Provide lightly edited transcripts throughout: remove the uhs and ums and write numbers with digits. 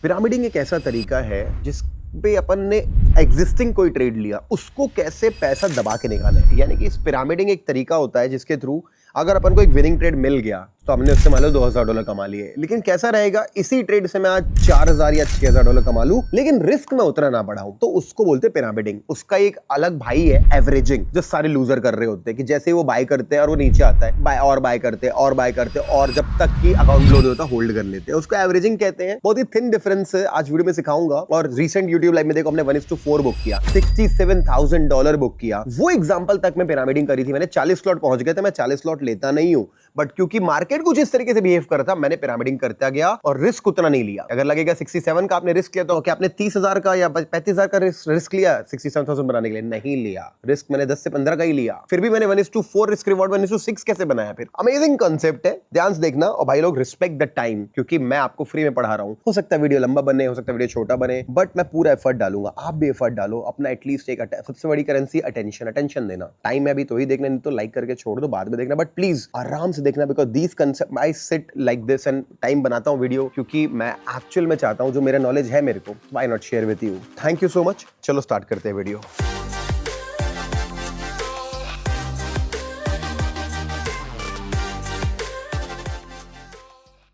Pyramiding एक ऐसा तरीका है जिस पे अपन ने एग्जिस्टिंग कोई ट्रेड लिया उसको कैसे पैसा दबा के निकाले। यानी कि इस पिरामिडिंग एक तरीका होता है जिसके थ्रू अगर अपन को एक विनिंग ट्रेड मिल गया तो हमने उससे मान लो $2000 कमा लिए, लेकिन कैसा रहेगा इसी ट्रेड से मैं आज 4000 या $6000 कमा लूं लेकिन रिस्क में उतना ना बढ़ाऊं, तो उसको बोलते हैं पिरामिडिंग। उसका एक अलग भाई है एवरेजिंग, जो सारे लूजर कर रहे होते हैं कि जैसे वो बाय करते हैं और वो नीचे आता है, बाय करते हैं और जब तक कि अकाउंट क्लोज होता है होल्ड कर लेते हैं, उसको एवरेजिंग कहते हैं। बहुत ही थिन डिफरेंस है, आज वीडियो में सिखाऊंगा। और रिसेंट यूट्यूब लाइव में देखो हमने 1:4 बुक किया, $67,000 बुक किया। वो एग्जांपल तक मैं पिरामिडिंग करी थी, मैंने 40 स्लॉट पहुंच गए थे। मैं 40 स्लॉट लेता नहीं हूं, बट क्योंकि मार्केट कुछ इस तरीके से बिहेव कर रहा था मैंने पिरामिडिंग करता गया और रिस्क उतना नहीं लिया। अगर लगेगा 67 का आपने रिस्क लिया तो क्या आपने 30,000 का या 35,000 का रिस्क लिया 67,000 बनाने के लिए? नहीं लिया। रिस्क मैंने 10 से 15 का ही लिया। फिर भी मैंने 1:4 रिस्क रिवॉर्ड 1:6 कैसे बनाया? फिर अमेजिंग कॉन्सेप्ट है, ध्यान से देखना। और भाई लोग रिस्पेक्ट द टाइम, क्योंकि मैं आपको फ्री में पढ़ा रहा हूं। हो सकता है वीडियो लंबा बने, हो सकता है वीडियो छोटा बने, बट मैं पूरा एफर्ट डालूंगा। आप भी एफर्ट डालो अपना। एटलीस्ट एक सबसे बड़ी करेंसी अटेंशन देना। टाइम में अभी तो ही देखना, नहीं तो लाइक करके छोड़ दो, बाद में देखना, बट प्लीज आराम से देखना, because these concept I sit like this and time बनाता हूं वीडियो, क्योंकि मैं एक्चुअल में चाहता हूं जो मेरा नॉलेज है मेरे को, why not share with you. Thank you so much. चलो स्टार्ट करते हैं वीडियो।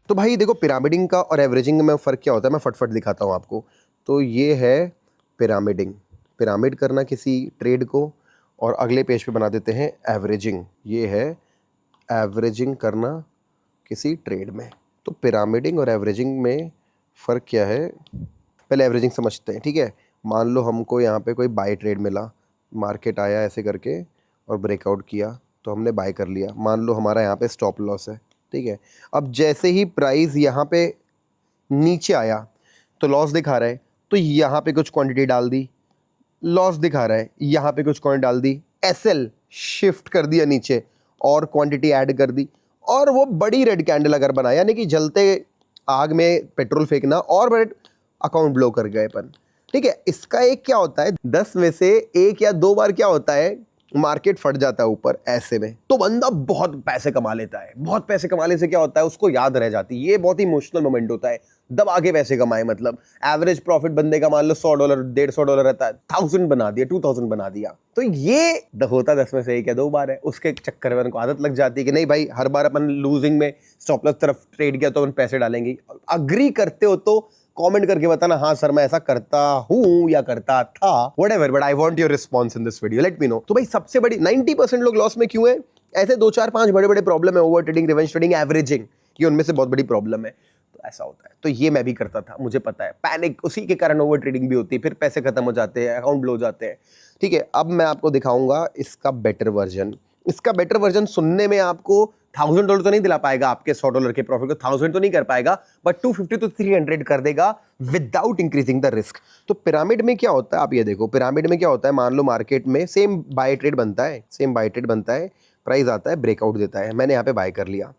तो भाई देखो, पिरामिडिंग का और एवरेजिंग में फर्क क्या होता है मैं फटफट दिखाता हूं आपको। तो ये है पिरामिडिंग, पिरामिड करना किसी ट्रेड को, और अगले पेज पे बना देते हैं एवरेजिंग। ये है एवरेजिंग करना किसी ट्रेड में। तो पिरामिडिंग और एवरेजिंग में फ़र्क क्या है, पहले एवरेजिंग समझते हैं, ठीक है। मान लो हमको यहाँ पे कोई बाय ट्रेड मिला, मार्केट आया ऐसे करके और ब्रेकआउट किया तो हमने बाय कर लिया। मान लो हमारा यहाँ पे स्टॉप लॉस है, ठीक है। अब जैसे ही प्राइस यहाँ पे नीचे आया तो लॉस दिखा रहा है, तो यहाँ पे कुछ क्वांटिटी डाल दी, लॉस दिखा रहा है, यहाँ पे कुछ क्वांटिटी डाल दी, एसएल शिफ्ट कर दिया नीचे और क्वांटिटी ऐड कर दी, और वो बड़ी रेड कैंडल अगर बना, यानी कि जलते आग में पेट्रोल फेंकना, और बड़े अकाउंट ब्लो कर गए अपन, ठीक है। इसका एक क्या होता है, 10 में से 1 या 2 बार क्या होता है, मार्केट फट जाता है ऊपर ऐसे में, तो बंदा बहुत पैसे कमा लेता है। बहुत पैसे कमाने से क्या होता है, उसको याद रह जाती है। ये बहुत ही इमोशनल मोमेंट होता है, दबा के पैसे कमाए। मतलब एवरेज प्रॉफिट बंदे का मान लो $100 $150 रहता है, 1000 बना दिया, 2000 बना दिया। तो ये होता 10 में से 1 या 2 बार है। उसके चक्कर में उनको आदत लग जाती है कि नहीं भाई, हर बार अपन लूजिंग में स्टॉप लॉस तरफ ट्रेड किया तो अपन पैसे डालेंगे। अग्री करते हो तो कमेंट करके बताना, हाँ सर मैं ऐसा करता हूं या करता था, whatever, but I want your response in this video, let me know. तो भाई सबसे बड़ी 90% लोग लॉस में क्यों है? ऐसे 2 4 5 बड़े बड़े प्रॉब्लम है, over trading, revenge trading, averaging, ये उनमें से बहुत बड़ी प्रॉब्लम है। तो ऐसा होता है। तो ये मैं भी करता था, मुझे पता है। पैनिक, उसी के कारण ओवर ट्रेडिंग भी होती है, फिर पैसे खत्म हो जाते हैं, अकाउंट ब्लो हो जाते हैं, ठीक है। अब मैं आपको दिखाऊंगा इसका बेटर वर्जन। इसका बेटर वर्जन सुनने में आपको $1000 तो नहीं दिला पाएगा, आपके $100 के प्रॉफिट को 1000 तो नहीं कर पाएगा, बट 250 to 300 कर देगा विदाउट इंक्रीजिंग द रिस्क। तो पिरामिड में क्या होता है, आप ये देखो, पिरामिड में क्या होता है, मान लो मार्केट में सेम बाय ट्रेड बनता है, प्राइस आता है, ब्रेकआउट देता है, मैंने यहाँ पे बाय कर लिया।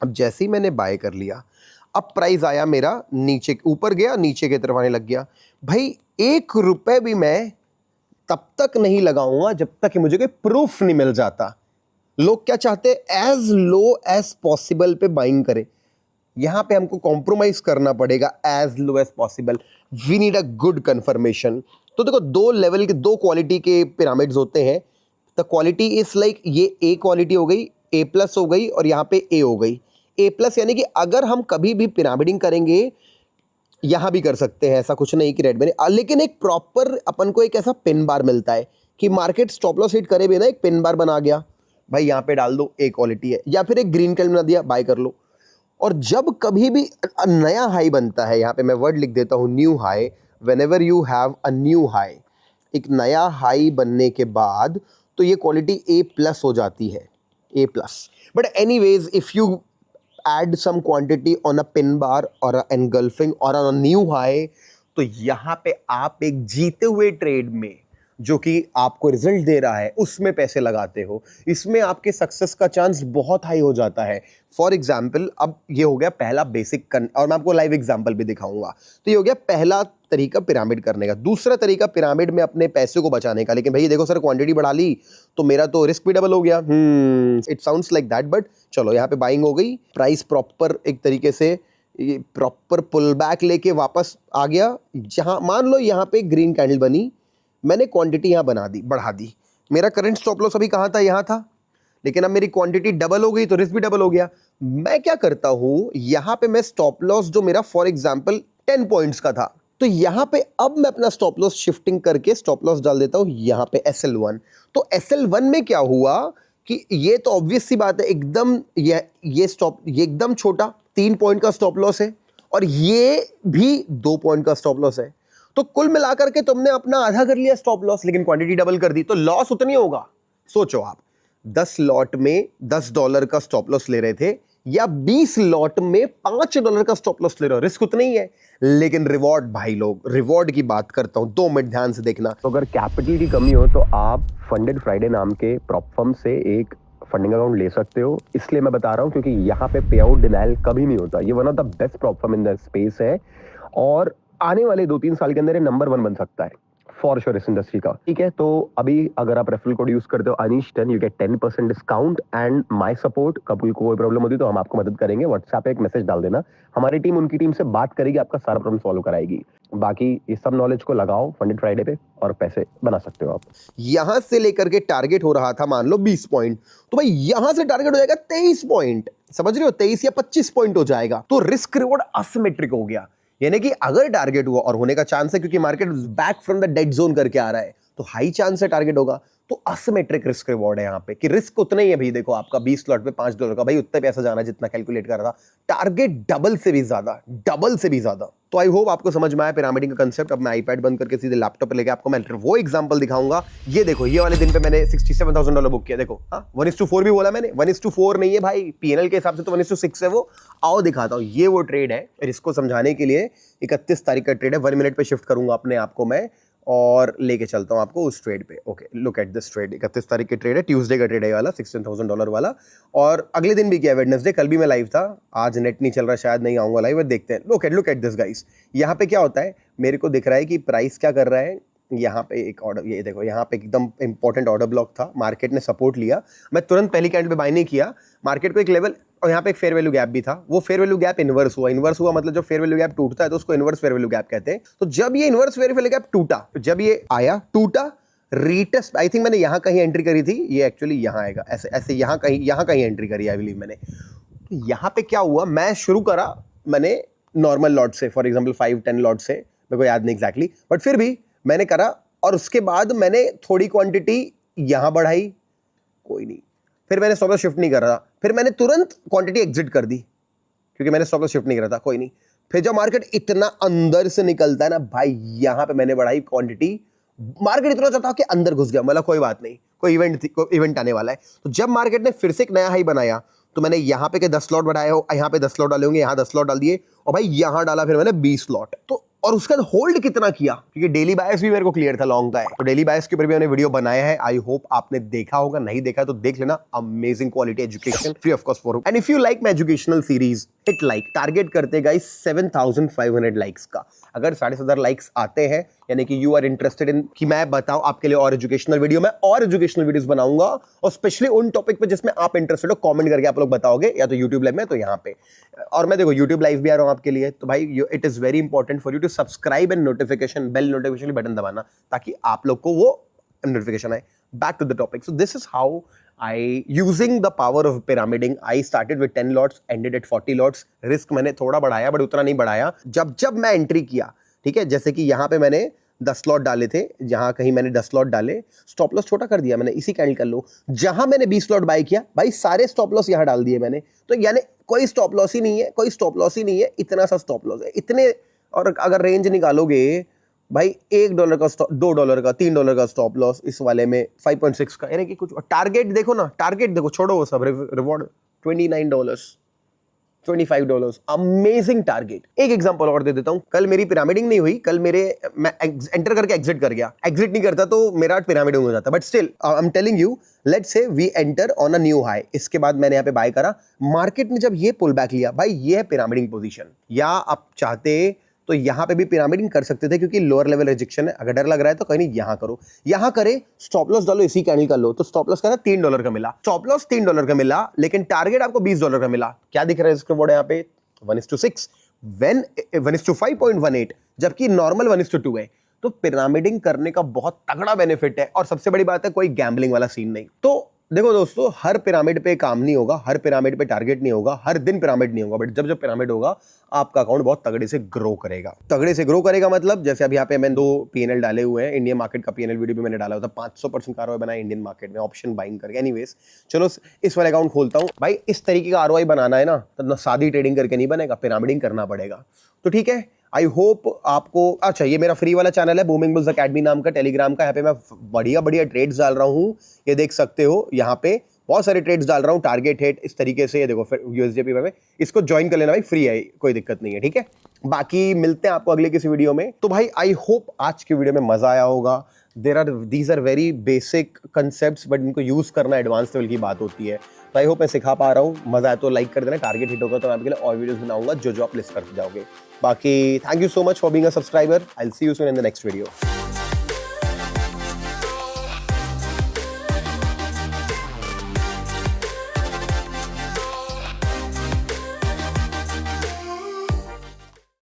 अब जैसे ही मैंने बाय कर लिया, अब प्राइस आया मेरा नीचे, ऊपर गया, नीचे की तरफ आने लग गया। भाई $1 भी मैं तब तक नहीं लगाऊंगा जब तक कि मुझे कोई प्रूफ नहीं मिल जाता। लोग क्या चाहते हैं, एज लो एज पॉसिबल पे बाइंग करें। यहां पे हमको कॉम्प्रोमाइज करना पड़ेगा, as low as possible. We need a good confirmation. तो देखो, 2 लेवल के, 2 क्वालिटी के पिरामिड्स होते हैं। द क्वालिटी इज लाइक, ये ए क्वालिटी हो गई, A+ हो गई, और यहाँ पे ए हो गई। A+ यानी कि अगर हम कभी भी पिरामिडिंग करेंगे, यहां भी कर सकते हैं, ऐसा कुछ नहीं कि रेड बने, लेकिन एक प्रॉपर अपन को एक ऐसा पिन बार मिलता है कि मार्केट स्टॉप लॉस हिट करे भी ना, एक पिन बार बना गया, भाई यहाँ पे डाल दो, ए क्वालिटी है, या फिर एक ग्रीन कलर बना दिया, बाय कर लो। और जब कभी भी नया हाई बनता है, यहाँ पे मैं वर्ड लिख देता हूँ, new high, whenever you have a new high, एक नया हाई बनने के बाद, तो ये क्वालिटी A+ हो जाती है, A+। But anyways, if you add some quantity on a pin bar or a engulfing or on a new high, तो यहां पे आप एक जीते हुए ट्रेड में, जो कि आपको रिजल्ट दे रहा है, उसमें पैसे लगाते हो। इसमें आपके सक्सेस का चांस बहुत हाई हो जाता है। फॉर एग्जाम्पल, अब ये हो गया पहला बेसिक, और मैं आपको लाइव एग्जाम्पल भी दिखाऊंगा। तो ये हो गया पहला तरीका पिरामिड करने का। दूसरा तरीका पिरामिड में अपने पैसे को बचाने का। लेकिन भाई देखो सर, क्वांटिटी बढ़ा ली तो मेरा तो रिस्क भी डबल हो गया। It sounds like that, but चलो यहाँ पे बाइंग हो गई, प्राइस प्रॉपर एक तरीके से ये प्रॉपर पुल बैक लेके वापस आ गया। जहाँ मान लो यहाँ पे ग्रीन कैंडल बनी, मैंने क्वांटिटी यहाँ बना दी, बढ़ा दी। मेरा करंट स्टॉप लॉस अभी कहाँ था, यहाँ था, लेकिन अब मेरी क्वांटिटी डबल हो गई तो रिस्क भी डबल हो गया। मैं क्या करता हूँ, यहाँ पे मैं स्टॉप लॉस जो मेरा फॉर एग्जाम्पल 10 पॉइंट्स का था, तो यहाँ पे अब मैं अपना स्टॉप लॉस शिफ्टिंग करके स्टॉप लॉस डाल देता हूँ यहाँ पे SL1। तो SL1 में क्या हुआ कि ये तो ऑब्वियस सी बात है, एकदम ये एकदम छोटा 3 पॉइंट का स्टॉप लॉस है और ये भी 2 पॉइंट का स्टॉप लॉस है। तो कुल मिलाकर के तुमने अपना आधा कर लिया स्टॉप लॉस, लेकिन क्वांटिटी डबल कर दी, तो लॉस उतनी होगा। सोचो आप 10 लॉट में $10 का स्टॉप लॉस ले रहे थे या 20 लॉट में $5 का स्टॉप लॉस ले रहे हो, रिस्क उतना ही है, लेकिन रिवॉर्ड भाई लोग, रिवॉर्ड की बात करता हूं, 2 मिनट ध्यान से देखना। तो अगर कैपिटल की कमी हो तो आप फंडेड फ्राइडे नाम के प्रॉप फर्म से एक फंडिंग अकाउंट ले सकते हो। इसलिए मैं बता रहा हूं क्योंकि यहाँ पे पे आउट डिनायल कभी नहीं होता। ये one of the best prop firm in the space है और आने वाले 2-3 साल के अंदर ये नंबर 1 बन सकता है फॉर श्योर इस इंडस्ट्री का। ठीक है, तो अभी अगर आप रेफरल कोड यूज करते हो Anish10, you get 10% discount and my support. कबूल को कोई प्रॉब्लम होती तो हम आपको मदद करेंगे। व्हाट्सएप पे एक मैसेज डाल देना, हमारी टीम उनकी टीम से बात करेगी, आपका सारा प्रॉब्लम सॉल्व कराएगी। बाकी इस सब नॉलेज को लगाओ फंडेड फ्राइडे पे और पैसे बना सकते हो आप। यहां से लेकर के टारगेट हो रहा था मान लो 20 पॉइंट, तो भाई यहां से टारगेट हो जाएगा 23 पॉइंट, समझ रहे हो, 23 या 25 पॉइंट हो जाएगा। तो रिस्क रिवॉर्ड असिमेट्रिक हो गया, यानी कि अगर टारगेट हुआ और होने का चांस है क्योंकि market back from the dead zone करके आ रहा है, तो हाई चांस है टारगेट होगा। तो असिमेट्रिक रिस्क रिवॉर्ड है यहां पे कि रिस्क उतना ही है भाई। देखो आपका 20 स्लॉट पे $5 का, भाई उतना पैसा जाना जितना कैलकुलेट कर रहा था, टारगेट डबल से भी ज्यादा, डबल से भी ज्यादा। तो आई होप आपको समझ में आया पिरामिडिंग का कंसेप्ट। अब मैं आईपैड बंद करके सीधे लैपटॉप पे लेके आपको मैं वो एग्जांपल दिखाऊंगा। ये देखो, ये वाले दिन पे मैंने $67,000 बुक किया। देखो 1:4 भी बोला मैंने, 1:4 नहीं है भाई, पीएनएल के हिसाब से तो 1:6 है वो। आओ दिखाता हूँ, ये वो ट्रेड है। इसको समझाने के लिए 31 तारीख का ट्रेड है, 1 मिनट पे शिफ्ट करूंगा अपने आप को मैं और लेके चलता हूं आपको उस ट्रेड पे। Okay, look at this trade. 31 तारीख के ट्रेड है, ट्यूसडे का ट्रेड है वाला, $16,000 वाला। और अगले दिन भी किया, वेडनेसडे, कल भी मैं लाइव था। आज नेट नहीं चल रहा, शायद नहीं आऊंगा लाइव, देखते हैं। Look at this guys. यहाँ पे क्या होता है, मेरे को दिख रहा है कि प्राइस क्या कर रहा है। यहाँ पे एक ऑर्डर, ये देखो, यहाँ पे एकदम इंपॉर्टेंट ऑर्डर ब्लॉक था, मार्केट ने सपोर्ट लिया, मैं तुरंत पहली कैंडल पे बाय नहीं किया। मार्केट को एक लेवल और यहाँ पे एक फेयर वैल्यू गैप भी था, वो फेयर वैल्यू गैप इन्वर्स हुआ। इन्वर्स हुआ मतलब जब फेयर वैल्यू गैप टूटता है तो उसको इन्वर्स फेयर वैल्यू गैप कहते हैं। तो जब ये इन्वर्स फेयर वैल्यू गैप टूटा, जब ये आया टूटा, रीटेस्ट, आई थिंक मैंने यहाँ कहीं एंट्री करी थी, ये एक्चुअली यहाँ आएगा, ऐसे ऐसे यहाँ कहीं एंट्री करी आई बिलीव मैंने। तो यहाँ पे क्या हुआ, मैं शुरू करा मैंने नॉर्मल लॉट से, फॉर एग्जाम्पल 5-10 लॉट से, मेरे को याद नहीं एग्जैक्टली, बट फिर भी मैंने करा। और उसके बाद मैंने थोड़ी क्वांटिटी यहाँ बढ़ाई, कोई नहीं, फिर मैंने स्टॉप लॉस शिफ्ट नहीं कर रहा, फिर मैंने तुरंत क्वांटिटी एग्जिट कर दी क्योंकि मैंने स्टॉप लॉस शिफ्ट नहीं कर रहा था, कोई नहीं। फिर जब मार्केट इतना अंदर से निकलता है ना भाई, यहाँ पे मैंने बढ़ाई क्वांटिटी, मार्केट इतना चाहता कि अंदर घुस गया, मतलब कोई बात नहीं, कोई इवेंट आने वाला है। तो जब मार्केट ने फिर से एक नया हाई बनाया तो मैंने यहाँ पे के 10 स्लॉट बढ़ाए हो, यहाँ पे 10 स्लॉट डाले होंगे, यहाँ 10 स्लॉट डाल दिए और भाई यहाँ डाला फिर मैंने 20 स्लॉट। तो और उसका होल्ड कितना किया, क्योंकि डेली बायस भी मेरे को क्लियर था लॉन्ग का है, तो डेली बायस के ऊपर भी मैंने वीडियो बनाया है। आई होप आपने देखा होगा, नहीं देखा है तो देख लेना। Amazing quality education, free of cost for. And if you like my educational series, hit like. Target करते गाइस 7,500 लाइक्स का। अगर 7,500 लाइक्स आते हैं, यानी कि यू आर इंटरेस्टेड इन कि मैं बताऊं आपके लिए और एजुकेशनल वीडियो, मैं और एजुकेशनल वीडियोस बनाऊंगा और स्पेशली उन टॉपिक पे जिसमें आप इंटरेस्टेड हो। कमेंट करके आप लोग बताओगे, या तो यूट्यूब लाइव में, तो यहाँ पे, और मैं देखो यूट्यूब लाइव भी आ रहा हूँ आपके लिए। तो भाई it is very important for you to subscribe and notification bell, notification button दबाना ताकि आप लोग को वो नोटिफिकेशन आए। Back to the topic. So this is how I, using the power of pyramiding, I started with 10 lots, ended at 40 lots. Risk मैंने थोड़ा बढ़ाया बट उतना नहीं बढ़ाया। जब मैं एंट्री किया, ठीक है, जैसे कि यहाँ पे मैंने 10 स्लॉट डाले थे, जहां कहीं मैंने 10 स्लॉट डाले, स्टॉप लॉस छोटा कर दिया मैंने, इसी कैंडल कर लो। जहां मैंने 20 स्लॉट बाय किया, भाई सारे स्टॉप लॉस यहाँ डाल दिए मैंने। तो यानी कोई स्टॉप लॉस ही नहीं है, कोई स्टॉप लॉस ही नहीं है, इतना सा स्टॉप लॉस है, इतने। और अगर रेंज निकालोगे भाई, $1 का स्टॉप, $2 का, $3 का स्टॉप लॉस, इस वाले में 5.6 का, यानी कि कुछ। टारगेट देखो ना, टारगेट देखो, छोड़ो वो सब, रिवॉर्ड $29, $25, अमेजिंग टारगेट। एक एग्जांपल और दे देता हूं, कल मेरी पिरामिडिंग नहीं हुई, कल मैं एंटर करके एग्जिट कर गया। एग्जिट नहीं करता तो मेरा पिरामिडिंग हो जाता, but still I am telling you, let's say we enter on a new high, इसके बाद मैंने यहाँ पे बाय करा। मार्केट ने जब ये पुल बैक लिया, भाई ये है पिरामिडिंग पोजीशन। या आप चाहते तो यहाँ पे भी पिरामिडिंग कर सकते थे, क्योंकि लोअर लेवल रिजेक्शन है। अगर डर लग रहा है तो कहीं नहीं, यहाँ करो, यहाँ करे, स्टॉप लॉस डालो, इसी कैंडल कर लो। तो स्टॉप लॉस का $3 का मिला, स्टॉप लॉस $3 का मिला, लेकिन टारगेट आपको $20 का मिला। क्या दिख रहा है इसका रिवॉर्ड यहाँ पे? 1:6। 1:5.18, जबकि नॉर्मल 1:2 है। तो पिरामिडिंग करने का बहुत तगड़ा बेनिफिट है, और सबसे बड़ी बात है कोई गैम्बलिंग वाला सीन नहीं। तो देखो दोस्तों, हर पिरामिड पे काम नहीं होगा, हर पिरामिड पे टारगेट नहीं होगा, हर दिन पिरामिड नहीं होगा, बट जब जब पिरामिड होगा आपका अकाउंट बहुत तगड़े से ग्रो करेगा। तगड़े से ग्रो करेगा मतलब जैसे अभी यहाँ पे मैंने 2 पीएनएल डाले हुए हैं। इंडियन मार्केट का पीएनएल वीडियो भी मैंने डाला हुआ था, 500% का आरओआई बना इंडियन मार्केट में ऑप्शन बाइंग करके। एनीवेज चलो इस वाले अकाउंट खोलता हूँ भाई। इस तरीके का आरओआई बनाना है ना, तो सादी ट्रेडिंग करके नहीं बनेगा, पिरामिडिंग करना पड़ेगा। तो ठीक है, आई होप आपको अच्छा, ये मेरा फ्री वाला चैनल है बूमिंग बुल्स अकेडमी नाम का, टेलीग्राम का। यहाँ पे मैं बढ़िया बढ़िया ट्रेड्स डाल रहा हूँ, ये देख सकते हो। यहाँ पे बहुत सारे ट्रेड्स डाल रहा हूँ, टारगेट हिट इस तरीके से। ये देखो फिर यूएसडीपी में इसको ज्वाइन कर लेना भाई, फ्री है, कोई दिक्कत नहीं है, ठीक है। बाकी मिलते हैं आपको अगले किसी वीडियो में। तो भाई आई होप आज की वीडियो में मजा आया होगा। These are very basic concepts, but इनको यूज करना एडवांस लेवल की बात होती है। तो आई होप मैं सिखा पा रहा हूँ। मजा आया तो लाइक कर देना, टारगेट हिट होगा तो मैं आपके लिए और वीडियोस बनाऊंगा जो आप लिस्ट करते जाओगे। बाकी thank you so much for being a subscriber. I will see you soon in the next video.